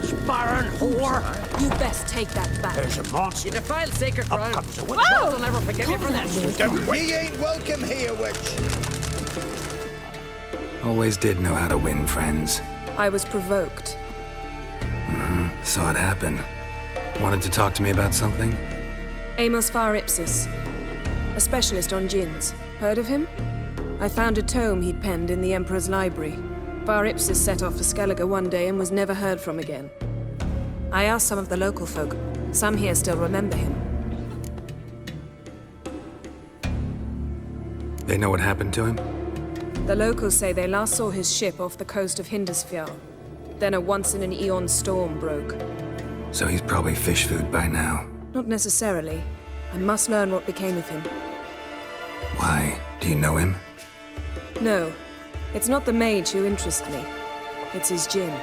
witch, barren whore! You best take that back. There's a monster. You defile sacred ground. Comes the witch. Geralt will never forgive you for this. Ye ain't welcome here, witch. Always did know how to win friends. I was provoked. Saw it happen. Wanted to talk to me about something? Amos Far Ipsis, a specialist on djinns. Heard of him? I found a tome he'd penned in the Emperor's library. Far Ipsis set off for Skellige one day and was never heard from again. I asked some of the local folk. Some here still remember him. They know what happened to him? The locals say they last saw his ship off the coast of Hindisfjall. Then a once-in-an-eon storm broke. So he's probably fish food by now. Not necessarily. I must learn what became of him. Why? Do you know him? No. It's not the mage who interests me. It's his djinn.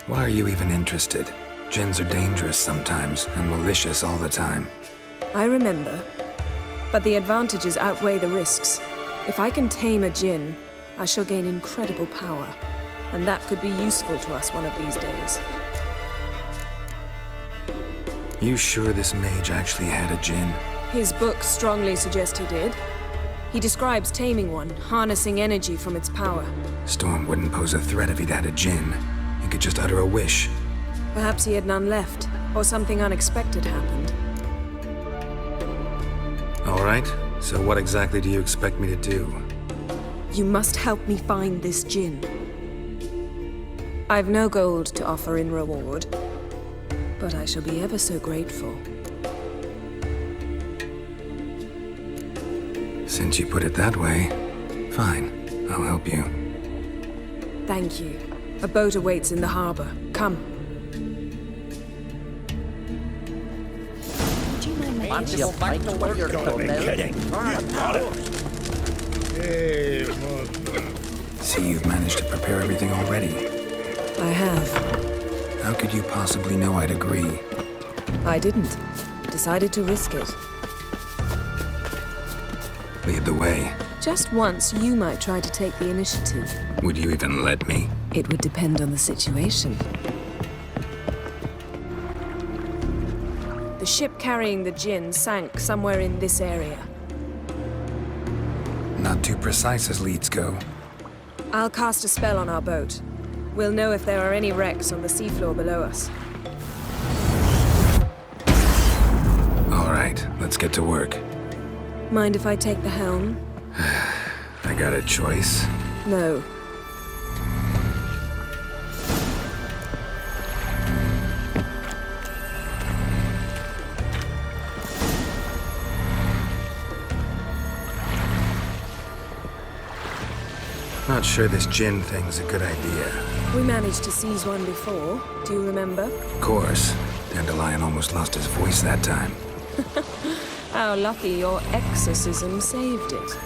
Why are you even interested? Djinns are dangerous sometimes, and malicious all the time. I remember. But the advantages outweigh the risks. If I can tame a djinn, I shall gain incredible power. And that could be useful to us one of these days. You sure this mage actually had a djinn? His books strongly suggest he did. He describes taming one, harnessing energy from its power. Storm wouldn't pose a threat if he'd had a djinn. He could just utter a wish. Perhaps he had none left, or something unexpected happened. All right, so what exactly do you expect me to do? You must help me find this djinn. I've no gold to offer in reward, but I shall be ever so grateful. Since you put it that way, fine, I'll help you. Thank you. A boat awaits in the harbor. Come. Do you mind my you back to where you're going now? Kidding. See, you've managed to prepare everything already. I have. How could you possibly know I'd agree? I didn't. Decided to risk it. Lead the way. Just once, you might try to take the initiative. Would you even let me? It would depend on the situation. The ship carrying the djinn sank somewhere in this area. Not too precise as leads go. I'll cast a spell on our boat. We'll know if there are any wrecks on the seafloor below us. All right, let's get to work. Mind if I take the helm? I got a choice. No. Not sure this djinn thing's a good idea. We managed to seize one before. Do you remember? Of course. Dandelion almost lost his voice that time. How lucky your exorcism saved it.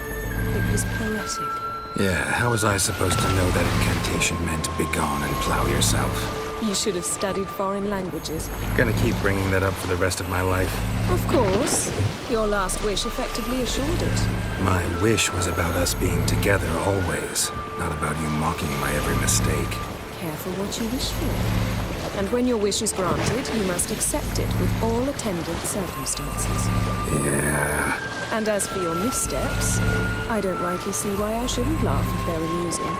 It was poetic. Yeah, how was I supposed to know that incantation meant begone and plow yourself? You should have studied foreign languages. Gonna keep bringing that up for the rest of my life. Of course. Your last wish effectively assured it. My wish was about us being together always, not about you mocking my every mistake. Careful what you wish for. And when your wish is granted, you must accept it with all attendant circumstances. Yeah. And as for your missteps, I don't rightly see why I shouldn't laugh if they're amusing.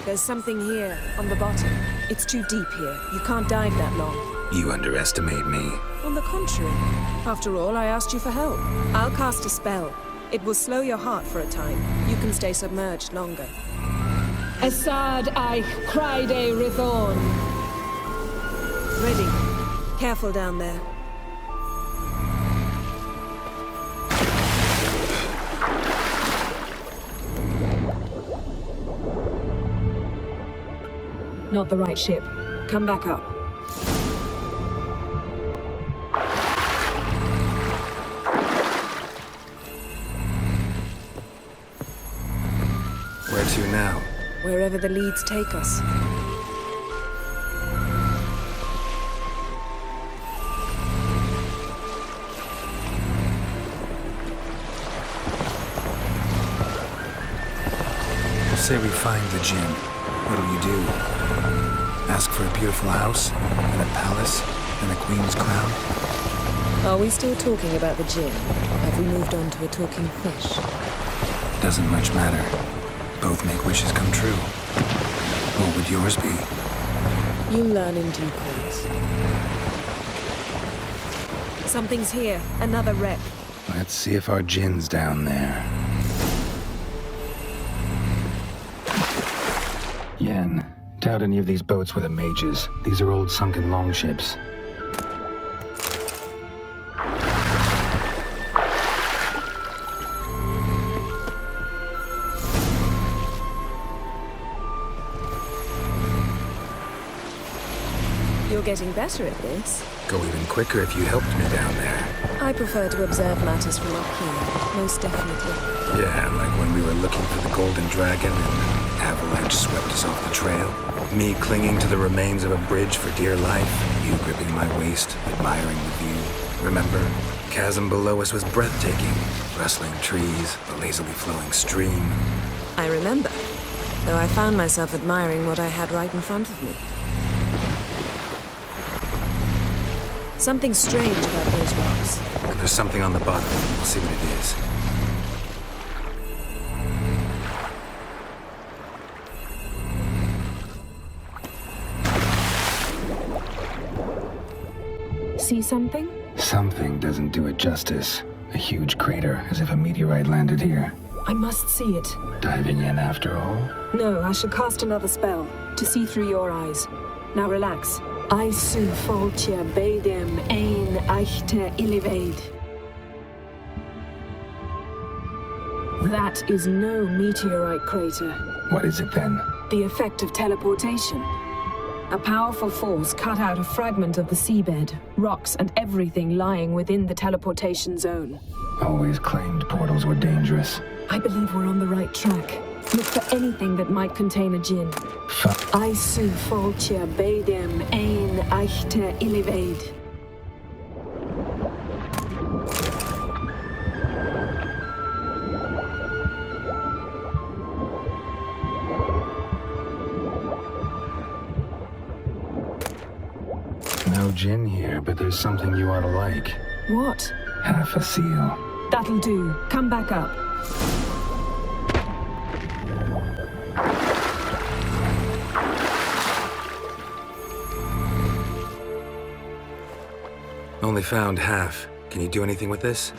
There's something here, on the bottom. It's too deep here. You can't dive that long. You underestimate me. On the contrary. After all, I asked you for help. I'll cast a spell. It will slow your heart for a time. You can stay submerged longer. Assad I cried a Rithorn. Ready. Careful down there. Not the right ship. Come back up. Where to now? Wherever the leads take us. say we find the Jinn. What'll you do? Ask for a beautiful house, and a palace, and a queen's crown? Are we still talking about the Jinn? Have we moved on to a talking fish? Doesn't much matter. Both make wishes come true. What would yours be? You learn in due course. Something's here. Another wreck. Let's see if our Jinn's down there. Yen, doubt any of these boats were the mages. These are old sunken longships. You're getting better at this. Go even quicker if you helped me down there. I prefer to observe matters from up here, most definitely. Yeah, like when we were looking for the Golden Dragon and an avalanche swept us off the trail. Me clinging to the remains of a bridge for dear life. You gripping my waist, admiring the view. Remember? Chasm below us was breathtaking. Rustling trees, a lazily flowing stream. I remember, though I found myself admiring what I had right in front of me. Something strange about those rocks. There's something on the bottom. We'll see what it is. See something? Something doesn't do it justice. A huge crater, as if a meteorite landed here. I must see it. Diving in after all? No, I should cast another spell, to see through your eyes. Now relax. I su foltje bedem ein ITA illivaid. That is no meteorite crater. What is it then? The effect of teleportation. A powerful force cut out a fragment of the seabed, rocks and everything lying within the teleportation zone. Always claimed portals were dangerous. I believe we're on the right track. Look for anything that might contain a Jinn. I su foltje bedem ein ITA illivaid. No Jinn here, but there's something you ought to like. What? Half a seal. That'll do. Come back up. Only found half. Can you do anything with this?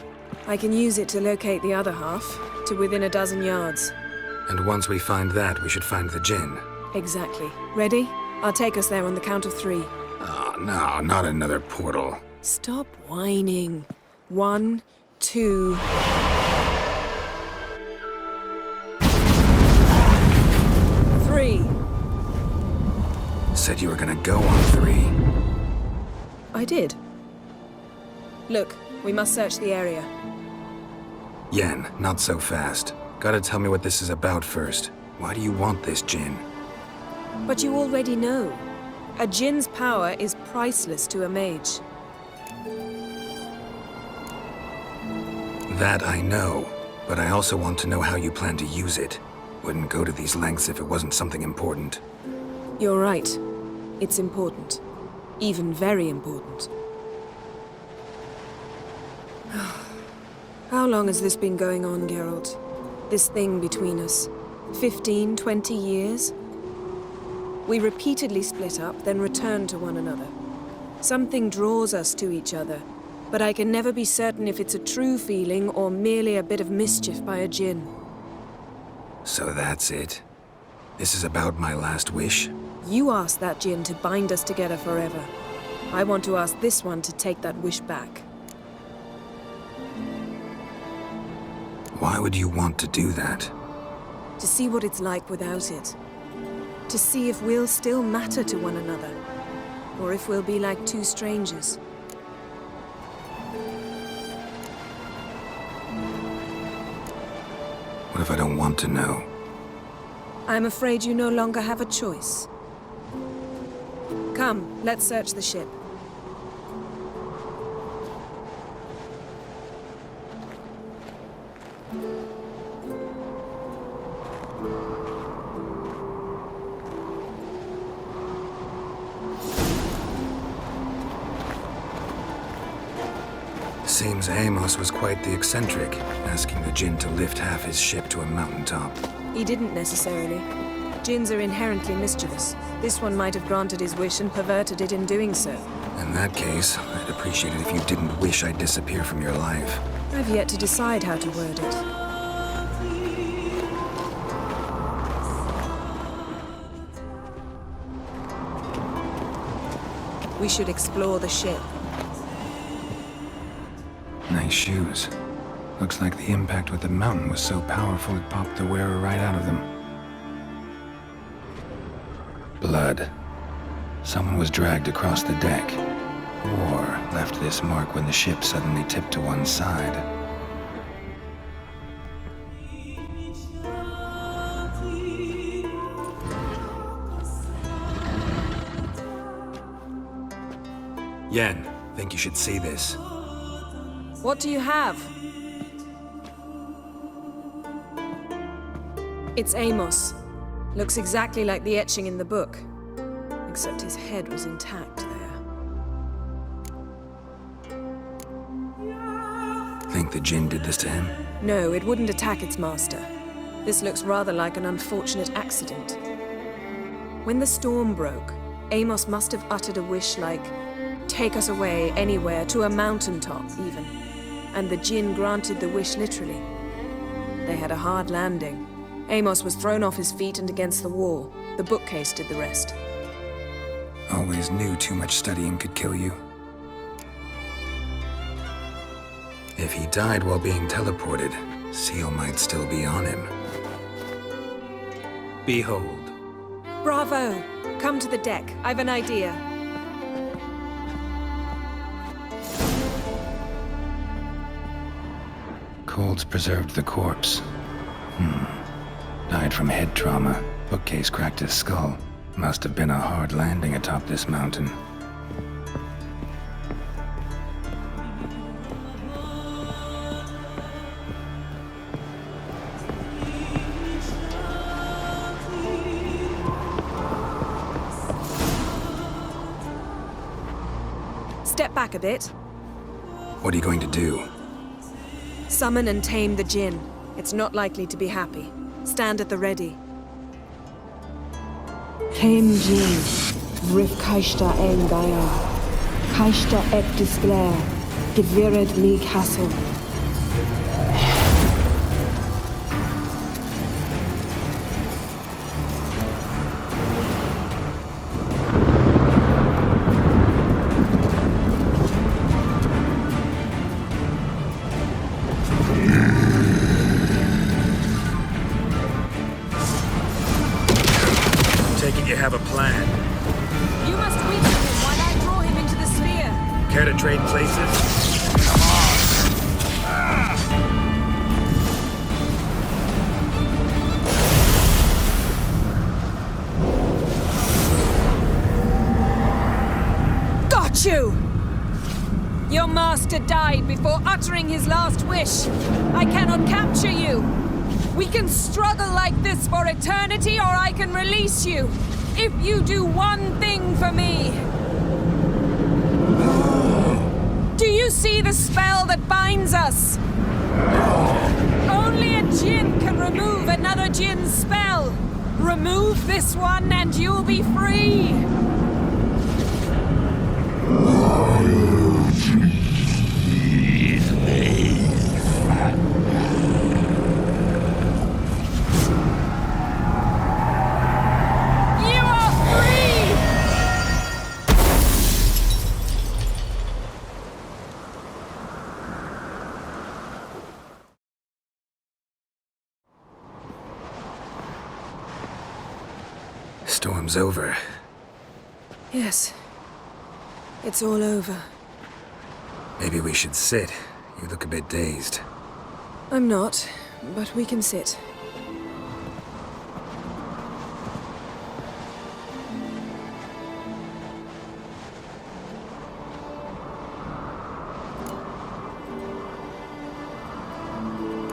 I can use it to locate the other half, to within a dozen yards. And once we find that, we should find the Jinn. Exactly. Ready? I'll take us there on the count of 3. Oh, no, not another portal. Stop whining. 1, 2... Three. Said you were gonna go on 3. I did. Look, we must search the area. Yen, not so fast. Gotta tell me what this is about first. Why do you want this Jinn? But you already know. A Jinn's power is priceless to a mage. That I know, but I also want to know how you plan to use it. Wouldn't go to these lengths if it wasn't something important. You're right. It's important. Even very important. How long has this been going on, Geralt? This thing between us? 15, 20 years? We repeatedly split up, then returned to one another. Something draws us to each other, but I can never be certain if it's a true feeling or merely a bit of mischief by a Jinn. So that's it? This is about my last wish? You asked that Jinn to bind us together forever. I want to ask this one to take that wish back. Why would you want to do that? To see what it's like without it. To see if we'll still matter to one another. Or if we'll be like two strangers. What if I don't want to know? I'm afraid you no longer have a choice. Come, let's search the ship. Seems Amos was quite the eccentric, asking the Jinn to lift half his ship to a mountaintop. He didn't necessarily. Jinns are inherently mischievous. This one might have granted his wish and perverted it in doing so. In that case, I'd appreciate it if you didn't wish I'd disappear from your life. I've yet to decide how to word it. We should explore the ship. Nice shoes. Looks like the impact with the mountain was so powerful it popped the wearer right out of them. Blood. Someone was dragged across the deck. Or left this mark when the ship suddenly tipped to one side. Yen, think you should see this. What do you have? It's Amos. Looks exactly like the etching in the book. Except his head was intact there. Think the Jinn did this to him? No, it wouldn't attack its master. This looks rather like an unfortunate accident. When the storm broke, Amos must have uttered a wish like, "Take us away, anywhere, to a mountaintop, even." And the Jinn granted the wish literally. They had a hard landing. Amos was thrown off his feet and against the wall. The bookcase did the rest. Always knew too much studying could kill you. If he died while being teleported, Seal might still be on him. Behold. Bravo! Come to the deck. I've an idea. Cold's preserved the corpse. Died from head trauma. Bookcase cracked his skull. Must have been a hard landing atop this mountain. Step back a bit. What are you going to do? Summon and tame the Jinn. It's not likely to be happy. Stand at the ready. Tame Jinn, Rif Kaishta en Gaia, Kaishta ek disglare, Gevired me castle. You have a plan. You must weaken him while I draw him into the sphere. Care to trade places? Come on! Got you! Your master died before uttering his last wish. I cannot capture you. We can struggle like this for eternity, or I can release you. If you do one thing for me. Do you see the spell that binds us? Only a Jinn can remove another Jinn's spell. Remove this one and you'll be free. Storm's over. Yes. It's all over. Maybe we should sit. You look a bit dazed. I'm not, but we can sit.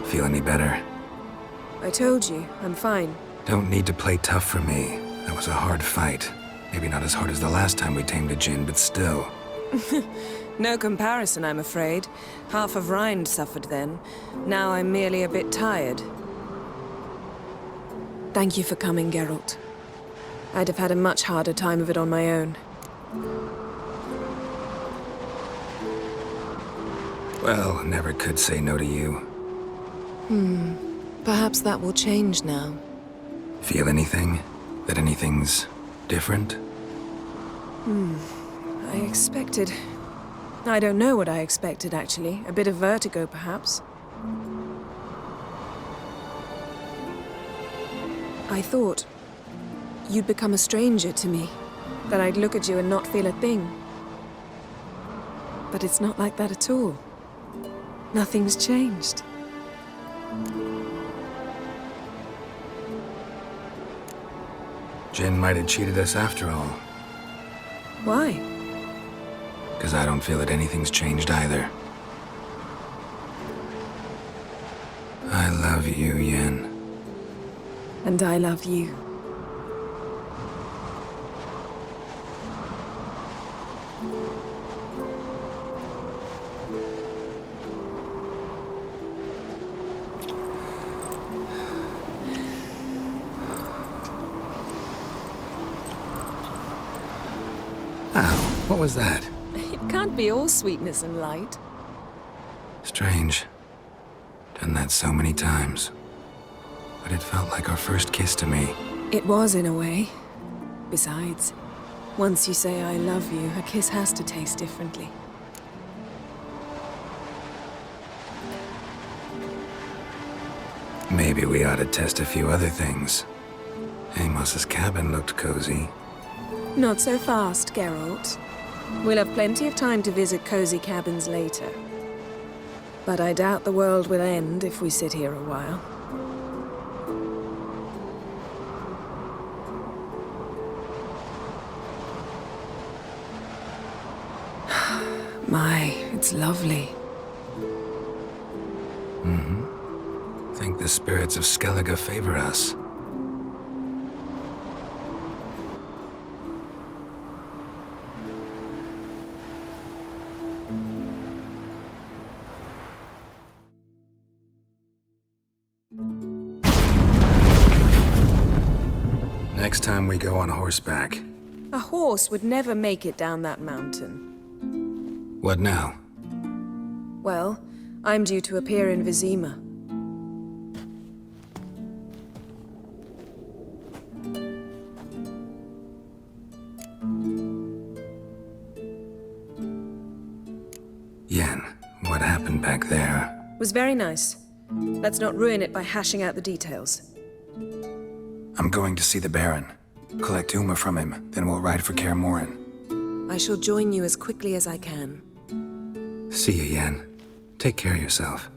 Feel any better? I told you, I'm fine. Don't need to play tough for me. That was a hard fight. Maybe not as hard as the last time we tamed a Jinn, but still. No comparison, I'm afraid. Half of Rhind suffered then. Now I'm merely a bit tired. Thank you for coming, Geralt. I'd have had a much harder time of it on my own. Well, never could say no to you. Perhaps that will change now. Feel anything? That anything's different? I don't know what I expected, actually. A bit of vertigo, perhaps. I thought you'd become a stranger to me. That I'd look at you and not feel a thing. But it's not like that at all. Nothing's changed. Jinn might have cheated us after all. Why? Because I don't feel that anything's changed either. I love you, Yen. And I love you. Ow, what was that? It can't be all sweetness and light. Strange. Done that so many times. But it felt like our first kiss to me. It was, in a way. Besides, once you say I love you, a kiss has to taste differently. Maybe we ought to test a few other things. Amos's cabin looked cozy. Not so fast, Geralt. We'll have plenty of time to visit cozy cabins later. But I doubt the world will end if we sit here a while. My, it's lovely. Think the spirits of Skellige favor us. Next time we go on horseback. A horse would never make it down that mountain. What now? Well, I'm due to appear in Vizima. Yen, what happened back there? Was very nice. Let's not ruin it by hashing out the details. I'm going to see the Baron. Collect Uma from him, then we'll ride for Kaer Morhen. I shall join you as quickly as I can. See you, Yen. Take care of yourself.